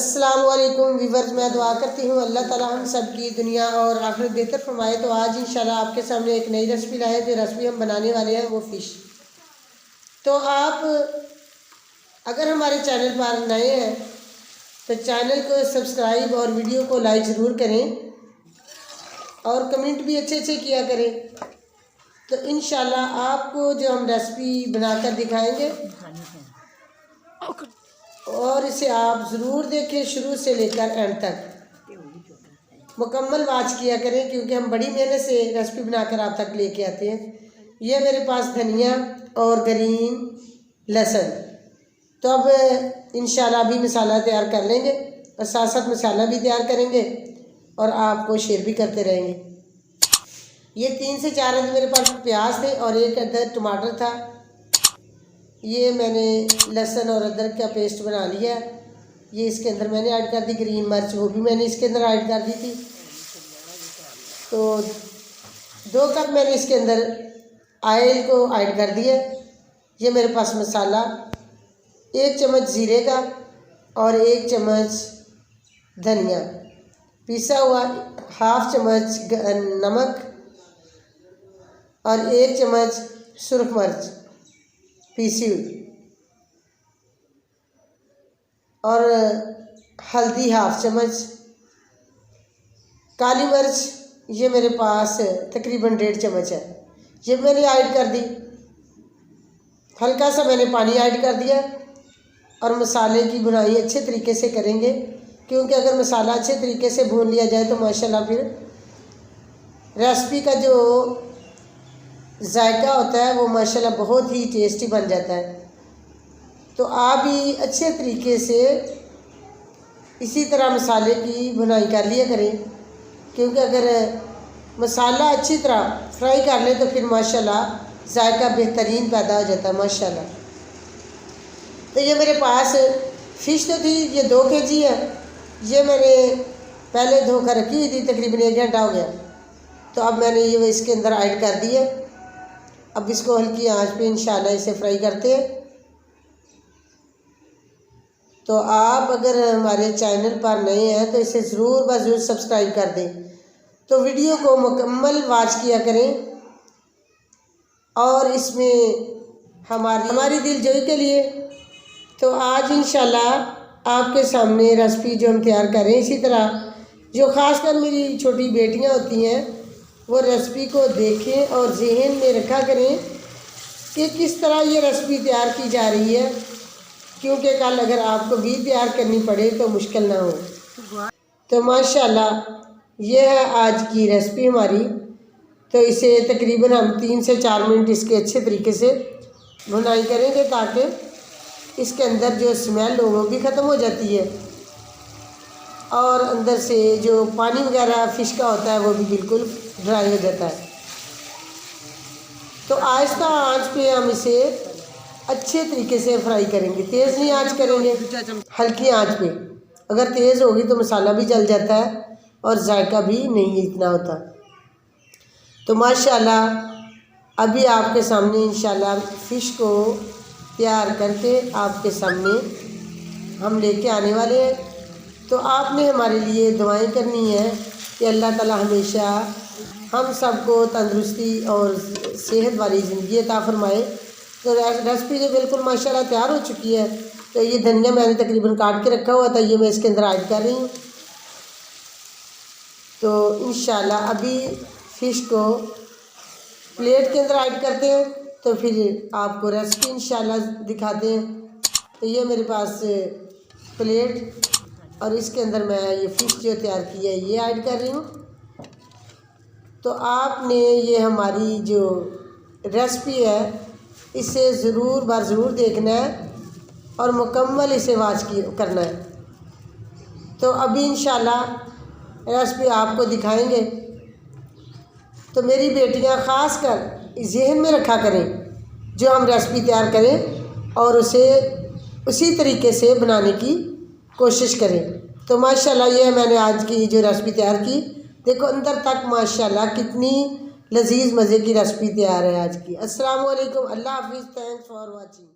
अस्सलाम वालेकुम व्यूअर्स, मैं दुआ करती हूँ अल्लाह ताला हम सब की दुनिया और आखिरत बेहतर फरमाए। तो आज इंशाल्लाह आपके सामने एक नई रेसिपी लाए। जो रेसिपी हम बनाने वाले हैं वो फ़िश। तो आप अगर हमारे चैनल पर नए हैं तो चैनल को सब्सक्राइब और वीडियो को लाइक ज़रूर करें और कमेंट भी अच्छे अच्छे किया करें। तो इंशाल्लाह आपको जो हम रेसिपी बनाकर दिखाएंगे और इसे आप ज़रूर देखें शुरू से लेकर एंड तक मुकम्मल वाच किया करें, क्योंकि हम बड़ी मेहनत से रेसिपी बनाकर आप तक लेके आते हैं। यह मेरे पास धनिया और ग्रीन लहसुन। तो अब इंशाल्लाह अभी मसाला तैयार कर लेंगे और साथ साथ मसाला भी तैयार करेंगे और आपको शेयर भी करते रहेंगे। ये 3 से 4 अदद मेरे पास प्याज थे और 1 अदद टमाटर था। ये मैंने लहसुन और अदरक का पेस्ट बना लिया। ये इसके अंदर मैंने ऐड कर दी। ग्रीन मिर्च वो भी मैंने इसके अंदर ऐड कर दी थी। तो 2 कप मैंने इसके अंदर ऑयल को ऐड कर दिया। ये मेरे पास मसाला 1 चम्मच ज़ीरे का और 1 चम्मच धनिया पिसा हुआ, 1/2 चम्मच नमक और 1 चम्मच सुरख मिर्च पीसी हुई और हल्दी 1/2 चम्मच, काली मिर्च ये मेरे पास तकरीबन 1.5 चम्मच है। ये मैंने ऐड कर दी। हल्का सा मैंने पानी ऐड कर दिया और मसाले की भुनाई अच्छे तरीके से करेंगे, क्योंकि अगर मसाला अच्छे तरीके से भून लिया जाए तो माशाल्लाह फिर रेसिपी का जो जायका होता है वो माशाल्लाह बहुत ही टेस्टी बन जाता है। तो आप भी अच्छे तरीके से इसी तरह मसाले की भुनाई कर लिया करें, क्योंकि अगर मसाला अच्छी तरह फ्राई कर ले तो फिर माशाल्लाह जायका बेहतरीन पैदा हो जाता है माशाल्लाह। तो ये मेरे पास फ़िश तो थी, ये 2 kg है। ये मैंने पहले धोकर रखी हुई थी, तकरीबन 1 घंटा हो गया। तो अब मैंने ये इसके अंदर ऐड कर दी है। अब इसको हल्की आंच पे इंशाल्लाह इसे फ्राई करते हैं। तो आप अगर हमारे चैनल पर नए हैं तो इसे ज़रूर सब्सक्राइब कर दें। तो वीडियो को मुकम्मल वॉच किया करें और इसमें हमारी दिलजोई के लिए। तो आज इंशाल्लाह आपके सामने रेसिपी जो हम तैयार करें, इसी तरह जो ख़ासकर मेरी छोटी बेटियां होती हैं वो रेसिपी को देखें और जहन में रखा करें कि किस तरह ये रेसिपी तैयार की जा रही है, क्योंकि कल अगर आपको भी तैयार करनी पड़े तो मुश्किल ना हो। तो माशाल्लाह ये है आज की रेसिपी हमारी। तो इसे तकरीबन हम 3 से 4 मिनट इसके अच्छे तरीके से भुनाई करेंगे, ताकि इसके अंदर जो स्मेल हो वो भी ख़त्म हो जाती है और अंदर से जो पानी वगैरह फ़िश का होता है वो भी बिल्कुल ड्राई हो जाता है। तो आहिस्ता आंच पे हम इसे अच्छे तरीके से फ्राई करेंगे। तेज़ नहीं आंच करेंगे, हल्की आंच पे। अगर तेज़ होगी तो मसाला भी जल जाता है और जायका भी नहीं इतना होता। तो माशाल्लाह अभी आपके सामने इंशाल्लाह फ़िश को तैयार करके आपके सामने हम लेके आने वाले हैं। तो आपने हमारे लिए दुआएं करनी है कि अल्लाह ताला हमेशा हम सबको तंदुरुस्ती और सेहत वाली ज़िंदगी अता फरमाए। तो रेसिपी जो बिल्कुल माशाल्लाह तैयार हो चुकी है। तो ये धनिया मैंने तकरीबन काट के रखा हुआ था, ये मैं इसके अंदर ऐड कर रही हूँ। तो इंशाल्लाह अभी फ़िश को प्लेट के अंदर ऐड करते हैं, तो फिर आपको रेसिपी इंशाल्लाह दिखाते हैं। तो ये मेरे पास प्लेट और इसके अंदर मैं ये फ़िश जो तैयार की है ये ऐड कर रही हूँ। तो आपने ये हमारी जो रेसिपी है इसे ज़रूर देखना है और मुकम्मल इसे वाच करना है। तो अभी इंशाल्लाह रेसिपी आपको दिखाएंगे। तो मेरी बेटियां ख़ास कर जहन में रखा करें जो हम रेसिपी तैयार करें और उसे उसी तरीके से बनाने की कोशिश करें। तो माशाल्लाह ये मैंने आज की जो रेसिपी तैयार की, देखो अंदर तक माशाल्लाह कितनी लजीज मज़े की रेसिपी तैयार है आज की। अस्सलाम वालेकुम, अल्लाह हाफिज़, थैंक्स फॉर वाचिंग।